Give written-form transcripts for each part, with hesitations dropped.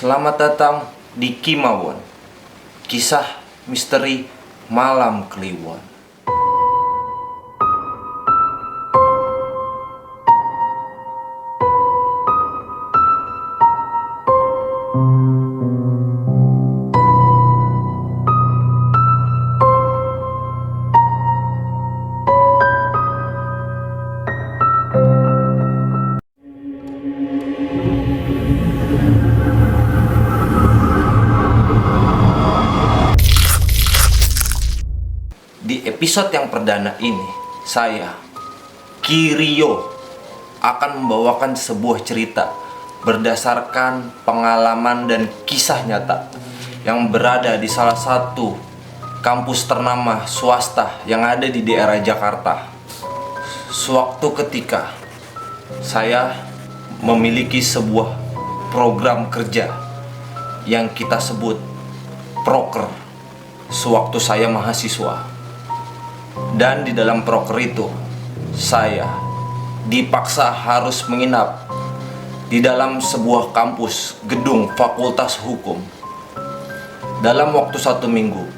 Selamat datang di Kimawon, kisah misteri Malam Kliwon. Di episode yang perdana ini, saya, Kirio, akan membawakan sebuah cerita berdasarkan pengalaman dan kisah nyata yang berada di salah satu kampus ternama swasta yang ada di daerah Jakarta. Suatu ketika, saya memiliki sebuah program kerja yang kita sebut proker sewaktu saya mahasiswa. Dan di dalam proker itu, saya dipaksa harus menginap di dalam sebuah kampus gedung Fakultas Hukum dalam waktu 1 minggu.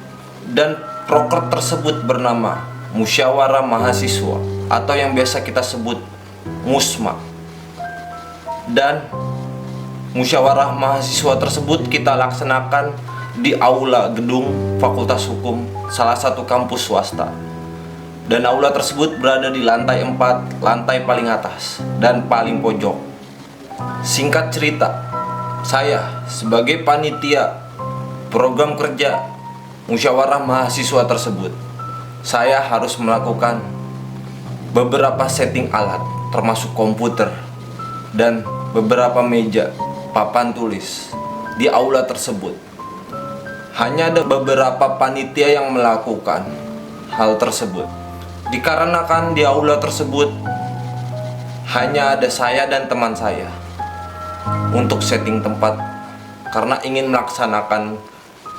Dan proker tersebut bernama Musyawarah Mahasiswa atau yang biasa kita sebut MUSMA. Dan musyawarah mahasiswa tersebut kita laksanakan di aula gedung Fakultas Hukum salah satu kampus swasta. Dan aula tersebut berada di lantai 4, lantai paling atas dan paling pojok. Singkat cerita, saya sebagai panitia program kerja musyawarah mahasiswa tersebut, saya harus melakukan beberapa setting alat termasuk komputer dan beberapa meja, papan tulis di aula tersebut. Hanya ada beberapa panitia yang melakukan hal tersebut. Dikarenakan di aula tersebut hanya ada saya dan teman saya untuk setting tempat karena ingin melaksanakan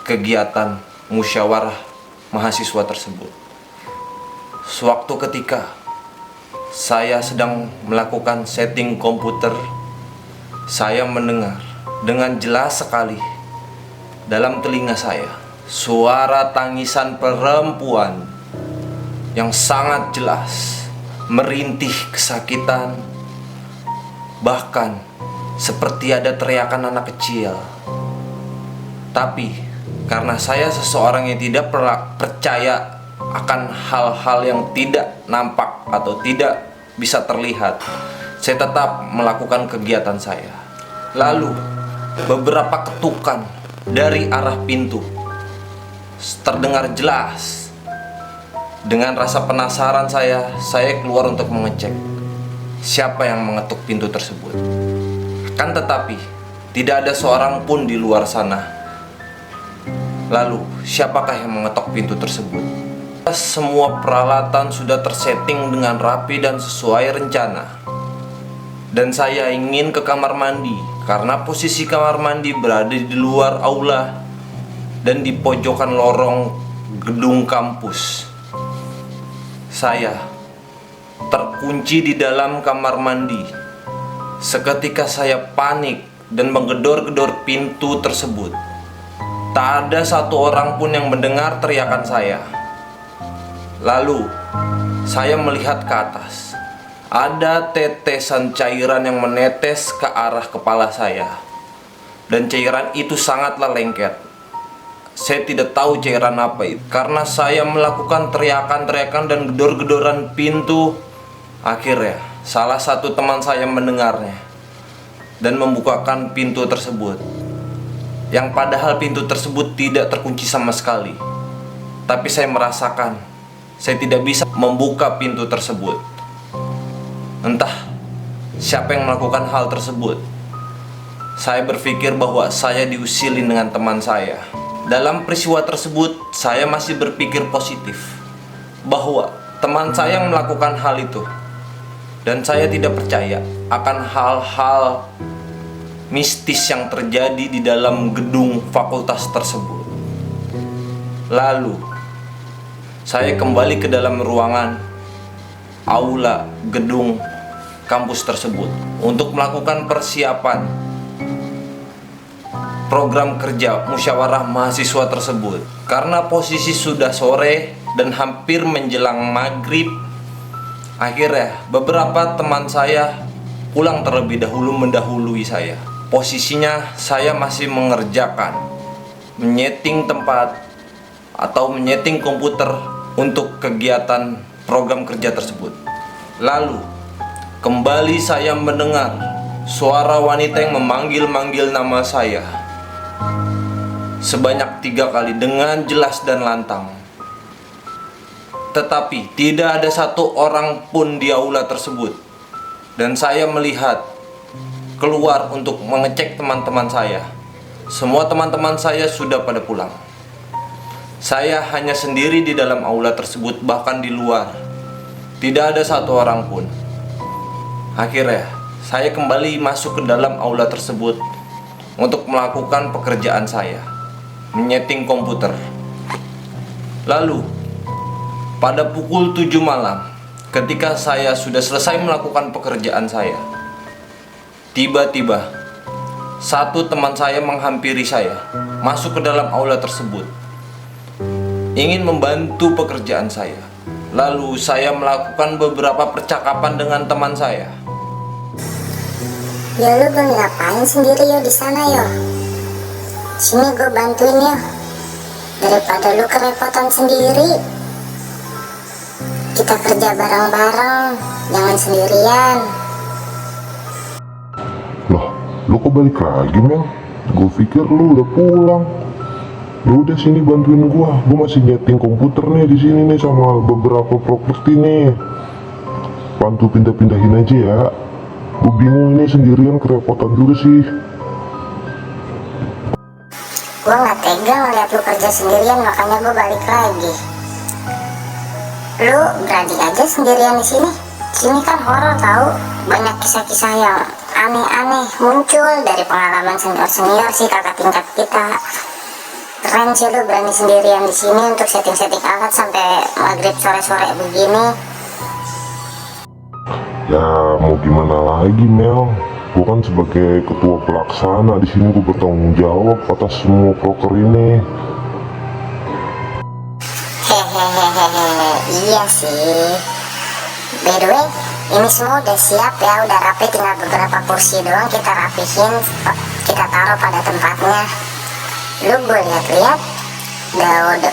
kegiatan musyawarah mahasiswa tersebut. Sewaktu ketika saya sedang melakukan setting komputer, saya mendengar dengan jelas sekali dalam telinga saya suara tangisan perempuan yang sangat jelas, merintih kesakitan, bahkan seperti ada teriakan anak kecil. Tapi karena saya seseorang yang tidak percaya akan hal-hal yang tidak nampak atau tidak bisa terlihat, saya tetap melakukan kegiatan saya. Lalu beberapa ketukan dari arah pintu terdengar jelas. Dengan rasa penasaran saya keluar untuk mengecek siapa yang mengetuk pintu tersebut. Kan tetapi tidak ada seorang pun di luar sana. Lalu siapakah yang mengetok pintu tersebut? Semua peralatan sudah tersetting dengan rapi dan sesuai rencana. Dan saya ingin ke kamar mandi karena posisi kamar mandi berada di luar aula dan di pojokan lorong gedung kampus. Saya terkunci di dalam kamar mandi. Seketika saya panik dan menggedor-gedor pintu tersebut. Tak ada satu orang pun yang mendengar teriakan saya. Lalu saya melihat ke atas. Ada tetesan cairan yang menetes ke arah kepala saya. Dan cairan itu sangatlah lengket. Saya tidak tahu cairan apa itu. Karena saya melakukan teriakan-teriakan dan gedor-gedoran pintu. Akhirnya salah satu teman saya mendengarnya dan membukakan pintu tersebut. Yang padahal pintu tersebut tidak terkunci sama sekali. Tapi saya merasakan saya tidak bisa membuka pintu tersebut. Entah siapa yang melakukan hal tersebut. Saya berpikir bahwa saya diusilin dengan teman saya. Dalam peristiwa tersebut, saya masih berpikir positif bahwa teman saya yang melakukan hal itu. Dan saya tidak percaya akan hal-hal mistis yang terjadi di dalam gedung fakultas tersebut. Lalu, saya kembali ke dalam ruangan aula gedung kampus tersebut untuk melakukan persiapan program kerja musyawarah mahasiswa tersebut. Karena posisi sudah sore dan hampir menjelang maghrib, akhirnya beberapa teman saya pulang terlebih dahulu mendahului saya. Posisinya saya masih menyeting tempat atau menyeting komputer untuk kegiatan program kerja tersebut. Lalu kembali saya mendengar suara wanita yang memanggil-manggil nama saya sebanyak 3 kali dengan jelas dan lantang. Tetapi tidak ada satu orang pun di aula tersebut. Dan saya melihat keluar untuk mengecek teman-teman saya. Semua teman-teman saya sudah pada pulang. Saya hanya sendiri di dalam aula tersebut, bahkan di luar tidak ada satu orang pun. Akhirnya saya kembali masuk ke dalam aula tersebut untuk melakukan pekerjaan saya, menyeting komputer. Lalu pada pukul 7 malam, ketika saya sudah selesai melakukan pekerjaan saya, tiba-tiba satu teman saya menghampiri saya, masuk ke dalam aula tersebut, ingin membantu pekerjaan saya. Lalu saya melakukan beberapa percakapan dengan teman saya. Ya lu gue ngapain sendiri yo di sana yo? Sini gue bantuin yo. Daripada lu kerepotan sendiri. Kita kerja bareng-bareng, jangan sendirian. Loh, lu kok balik lagi, Mel? Gue pikir lu udah pulang. Ya udah sini bantuin gua masih nyeting komputer nih di sini nih sama beberapa properti nih. Bantu pindah-pindahin aja ya. Gue bingung ini sendirian, kerepotan juga sih. Gue gak tega ngeliat lu kerja sendirian, makanya gue balik lagi. Lu berani aja sendirian di sini. Sini kan horor tahu, banyak kisah-kisah yang aneh-aneh muncul dari pengalaman senior-senior sih kakak tingkat kita. Keren sih lu berani sendirian di sini untuk setting-setting alat sampai maghrib sore-sore begini. Ya mau gimana lagi, Mel? Gue kan sebagai ketua pelaksana di sini, gue bertanggung jawab atas semua proker ini. Hehehehe, iya sih. By the way, ini semua udah siap ya, udah rapi, tinggal beberapa kursi doang kita rapihin, kita taruh pada tempatnya. Lu gue lihat-lihat,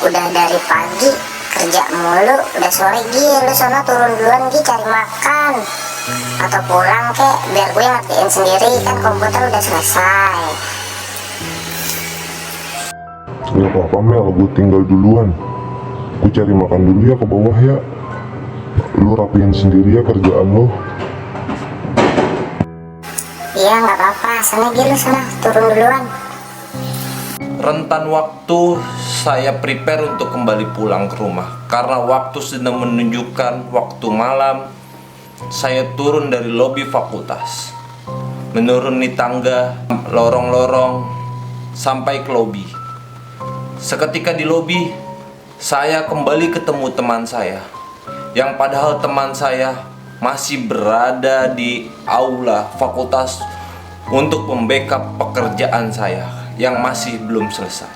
udah dari pagi kerja mulu, udah sore lu sono turun duluan cari makan atau pulang kek, biar gue ngertiin sendiri kan komputer udah selesai. Gak apa-apa, Mel, gue tinggal duluan. Gue cari makan dulu ya ke bawah ya. Lu rapihin sendiri ya kerjaan lo. Iya gak apa-apa, sana lu sana turun duluan. Rentan waktu saya prepare untuk kembali pulang ke rumah. Karena waktu sedang menunjukkan waktu malam, saya turun dari lobi fakultas, menuruni tangga, lorong-lorong, sampai ke lobi. Seketika di lobi, saya kembali ketemu teman saya, yang padahal teman saya masih berada di aula fakultas untuk membackup pekerjaan saya yang masih belum selesai.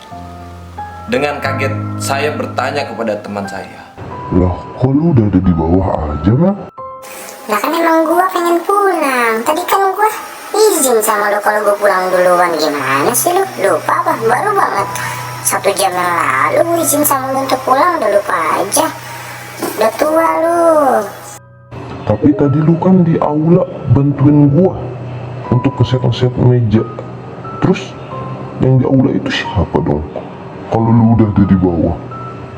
Dengan kaget, saya bertanya kepada teman saya, Lah, kok lu udah ada di bawah aja, Mel? Lah kan emang gua pengen pulang. Tadi kan gua izin sama lu kalau gua pulang duluan. Gimana sih lu? Lupa apa? Baru banget 1 jam yang lalu gua izin sama lu untuk pulang, udah lupa aja. Udah tua lu. Tapi tadi lu kan di aula bantuin gua untuk ngeset meja. Terus yang di aula itu siapa dong? Kalau lu udah ada di bawah.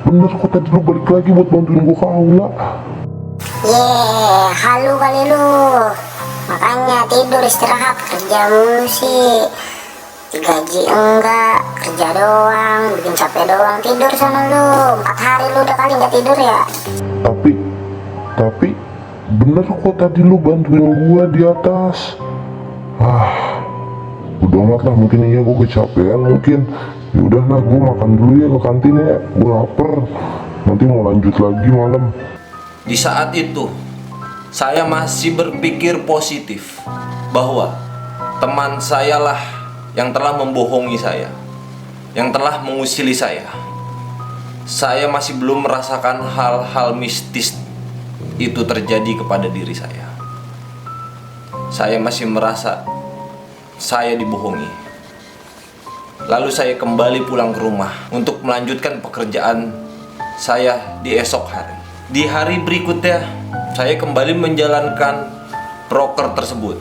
Bener kok tadi lu balik lagi buat bantuin gua ke aula. Halu kali lu. Makanya tidur istirahat, kerja mulu sih. Gaji enggak, kerja doang, bikin capek doang, tidur sana lu. 4 hari lu udah kali nggak tidur ya. Tapi bener kok tadi lu bantuin gua di atas. Udah amat lah, mungkin iya gua kecapean mungkin. Ya udah lah, gua makan dulu ya ke kantin ya, gua lapar. Nanti mau lanjut lagi malam. di saat itu saya masih berpikir positif bahwa teman saya lah yang telah membohongi saya, yang telah mengusili saya. Saya masih belum merasakan hal-hal mistis itu terjadi kepada diri saya. Saya masih merasa saya dibohongi. Lalu saya kembali pulang ke rumah untuk melanjutkan pekerjaan saya di esok hari. Di hari berikutnya, saya kembali menjalankan proker tersebut.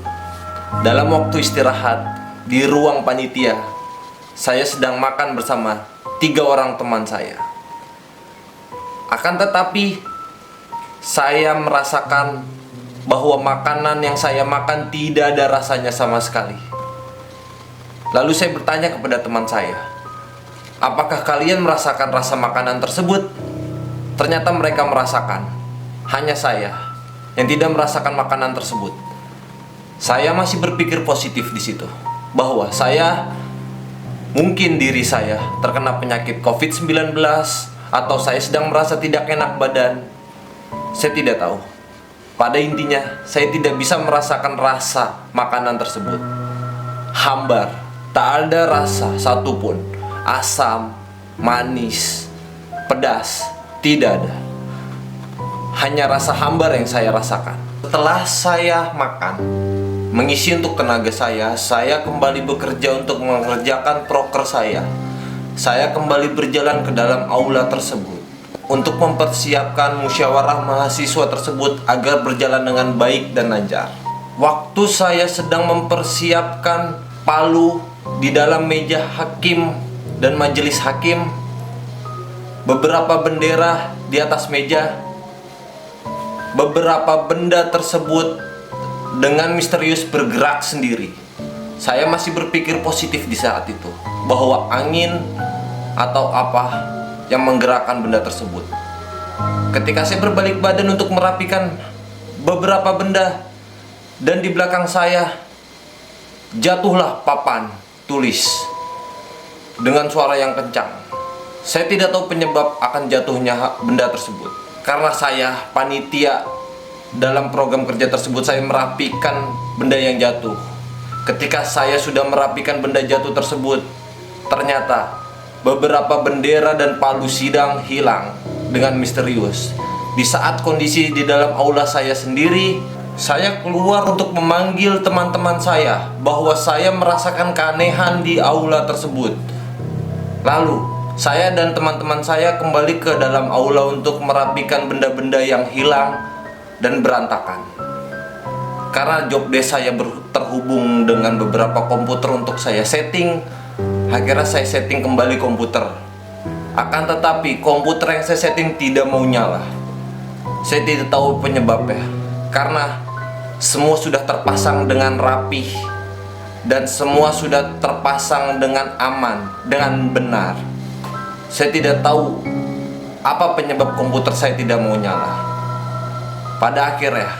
Dalam waktu istirahat di ruang panitia, saya sedang makan bersama 3 orang teman saya. Akan tetapi, saya merasakan bahwa makanan yang saya makan tidak ada rasanya sama sekali. Lalu saya bertanya kepada teman saya, apakah kalian merasakan rasa makanan tersebut? Ternyata mereka merasakan. Hanya saya yang tidak merasakan makanan tersebut. Saya masih berpikir positif di situ, bahwa mungkin diri saya terkena penyakit COVID-19, atau saya sedang merasa tidak enak badan. Saya tidak tahu. Pada intinya, saya tidak bisa merasakan rasa makanan tersebut. Hambar, tak ada rasa satupun. Asam, manis, pedas, tidak ada. Hanya rasa hambar yang saya rasakan. Setelah saya makan, mengisi untuk tenaga saya kembali bekerja untuk mengerjakan proker saya. Saya kembali berjalan ke dalam aula tersebut untuk mempersiapkan musyawarah mahasiswa tersebut agar berjalan dengan baik dan lancar. Waktu saya sedang mempersiapkan palu di dalam meja hakim dan majelis hakim, beberapa bendera di atas meja, beberapa benda tersebut dengan misterius bergerak sendiri. Saya masih berpikir positif di saat itu, bahwa angin atau apa yang menggerakkan benda tersebut. Ketika saya berbalik badan untuk merapikan beberapa benda, dan di belakang saya jatuhlah papan tulis dengan suara yang kencang. Saya tidak tahu penyebab akan jatuhnya benda tersebut, karena saya panitia dalam program kerja tersebut. Saya merapikan benda yang jatuh. Ketika saya sudah merapikan benda jatuh tersebut, ternyata beberapa bendera dan palu sidang hilang dengan misterius. Di saat kondisi di dalam aula saya sendiri, saya keluar untuk memanggil teman-teman saya bahwa saya merasakan keanehan di aula tersebut. Lalu, saya dan teman-teman saya kembali ke dalam aula untuk merapikan benda-benda yang hilang dan berantakan. Karena job desk saya terhubung dengan beberapa komputer untuk saya setting, akhirnya saya setting kembali komputer. Akan tetapi komputer yang saya setting tidak mau nyala. Saya tidak tahu penyebabnya, karena semua sudah terpasang dengan rapih dan semua sudah terpasang dengan aman, dengan benar. Saya tidak tahu apa penyebab komputer saya tidak mau nyala. Pada akhirnya,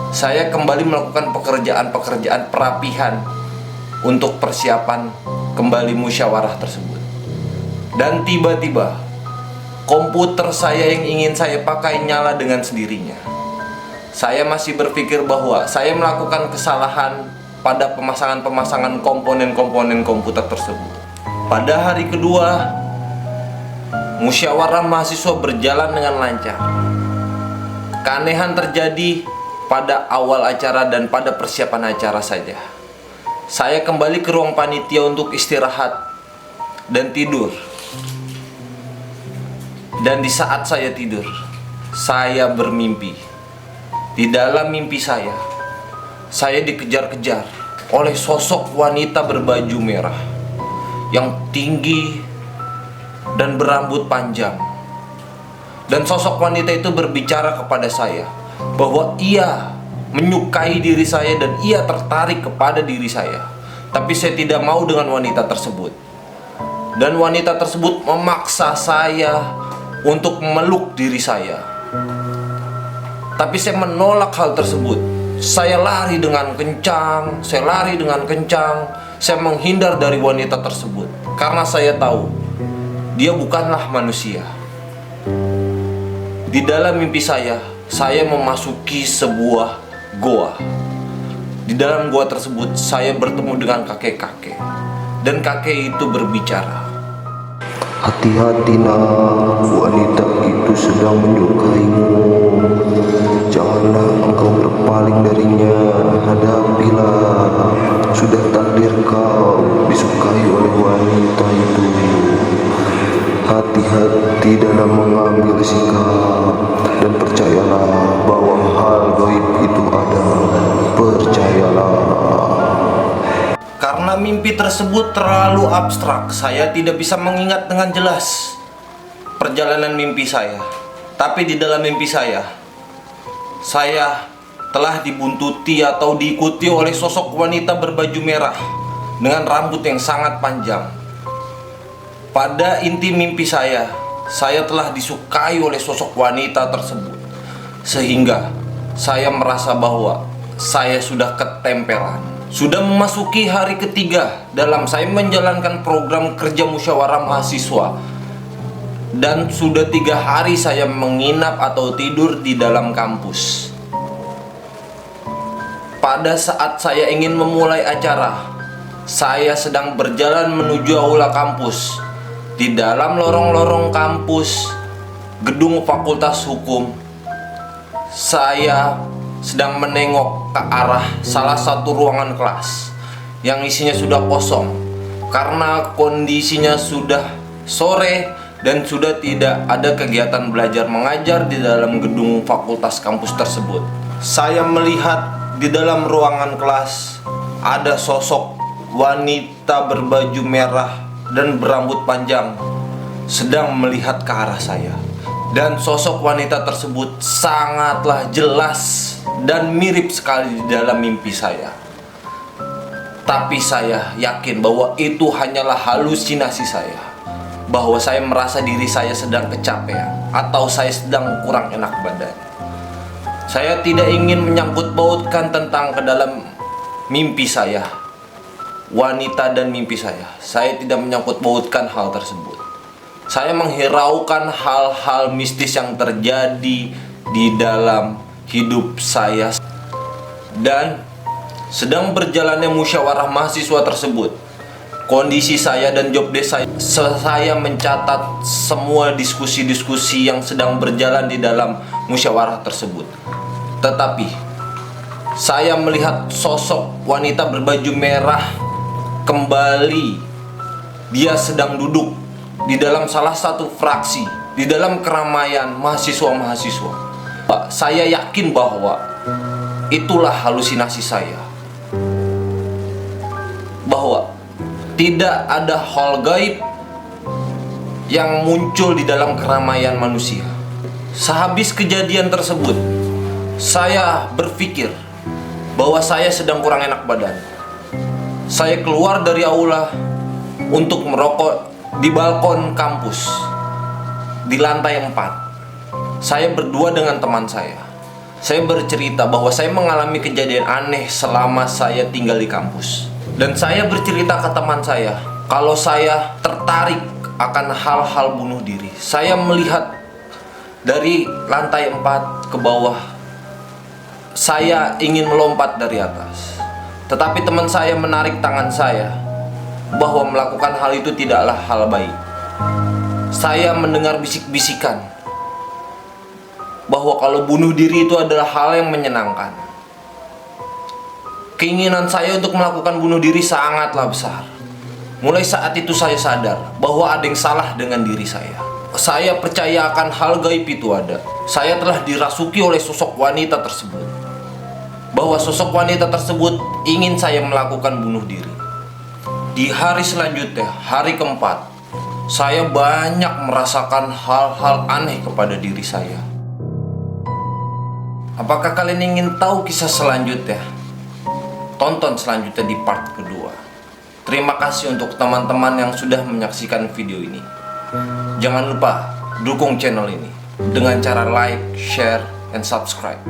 saya kembali melakukan pekerjaan-pekerjaan perapihan untuk persiapan kembali musyawarah tersebut. Dan tiba-tiba komputer saya yang ingin saya pakai nyala dengan sendirinya. Saya masih berpikir bahwa saya melakukan kesalahan pada pemasangan komponen-komponen komputer tersebut. Pada hari kedua, musyawarah mahasiswa berjalan dengan lancar. Keanehan terjadi pada awal acara dan pada persiapan acara saja. Saya kembali ke ruang panitia untuk istirahat dan tidur. Dan di saat saya tidur, saya bermimpi. Di dalam mimpi saya dikejar-kejar oleh sosok wanita berbaju merah yang tinggi dan berambut panjang. Dan sosok wanita itu berbicara kepada saya bahwa ia menyukai diri saya dan ia tertarik kepada diri saya. Tapi saya tidak mau dengan wanita tersebut. Dan wanita tersebut memaksa saya untuk memeluk diri saya. Tapi saya menolak hal tersebut. Saya lari dengan kencang, saya menghindar dari wanita tersebut. Karena saya tahu dia bukanlah manusia. Di dalam mimpi saya memasuki sebuah goa. Di dalam goa tersebut saya bertemu dengan kakek-kakek. dan kakek itu berbicara. Hati-hati nak, wanita itu sedang menyukaimu. Janganlah engkau berpaling darinya, hadapilah. Sudah takdir kau disukai oleh wanita itu. Hati-hati dalam mengambil sikap, dan percayalah bahwa hal gaib itu ada. Percayalah. Karena mimpi tersebut terlalu abstrak, saya tidak bisa mengingat dengan jelas perjalanan mimpi saya. Tapi di dalam mimpi saya telah dibuntuti atau diikuti oleh sosok wanita berbaju merah dengan rambut yang sangat panjang. Pada inti mimpi saya telah disukai oleh sosok wanita tersebut, sehingga saya merasa bahwa saya sudah ketempelan. Sudah memasuki hari ketiga dalam saya menjalankan program kerja musyawarah mahasiswa, dan sudah 3 hari saya menginap atau tidur di dalam kampus. Pada saat saya ingin memulai acara, saya sedang berjalan menuju aula kampus. Di dalam lorong-lorong kampus gedung Fakultas Hukum, saya sedang menengok ke arah salah satu ruangan kelas yang isinya sudah kosong karena kondisinya sudah sore dan sudah tidak ada kegiatan belajar mengajar di dalam gedung fakultas kampus tersebut. Saya melihat di dalam ruangan kelas ada sosok wanita berbaju merah dan berambut panjang sedang melihat ke arah saya. Dan sosok wanita tersebut sangatlah jelas dan mirip sekali di dalam mimpi saya. Tapi saya yakin bahwa itu hanyalah halusinasi saya, bahwa saya merasa diri saya sedang kecapean atau saya sedang kurang enak badan. Saya tidak ingin menyangkut pautkan tentang ke dalam mimpi saya, wanita dan mimpi saya. Saya tidak menyangkut pautkan hal tersebut. Saya menghiraukan hal-hal mistis yang terjadi di dalam hidup saya. Dan sedang berjalannya musyawarah mahasiswa tersebut, kondisi saya dan job desk saya mencatat semua diskusi-diskusi yang sedang berjalan di dalam musyawarah tersebut. Tetapi saya melihat sosok wanita berbaju merah kembali. Dia sedang duduk di dalam salah satu fraksi di dalam keramaian mahasiswa-mahasiswa. Saya yakin bahwa itulah halusinasi saya, bahwa tidak ada hal gaib yang muncul di dalam keramaian manusia. Sehabis kejadian tersebut, saya berpikir bahwa saya sedang kurang enak badan. Saya keluar dari aula untuk merokok di balkon kampus di lantai 4. Saya berdua dengan teman saya. Saya bercerita bahwa saya mengalami kejadian aneh selama saya tinggal di kampus. Dan saya bercerita ke teman saya kalau saya tertarik akan hal-hal bunuh diri. Saya melihat dari lantai 4 ke bawah. Saya ingin melompat dari atas. Tetapi teman saya menarik tangan saya bahwa melakukan hal itu tidaklah hal baik. Saya mendengar bisik-bisikan bahwa kalau bunuh diri itu adalah hal yang menyenangkan. Keinginan saya untuk melakukan bunuh diri sangatlah besar. Mulai saat itu saya sadar bahwa ada yang salah dengan diri saya. Saya percaya akan hal gaib itu ada. Saya telah dirasuki oleh sosok wanita tersebut, bahwa sosok wanita tersebut ingin saya melakukan bunuh diri. Di hari selanjutnya, hari keempat, saya banyak merasakan hal-hal aneh kepada diri saya. Apakah kalian ingin tahu kisah selanjutnya? Tonton selanjutnya di part kedua. Terima kasih untuk teman-teman yang sudah menyaksikan video ini. Jangan lupa dukung channel ini dengan cara like, share, and subscribe.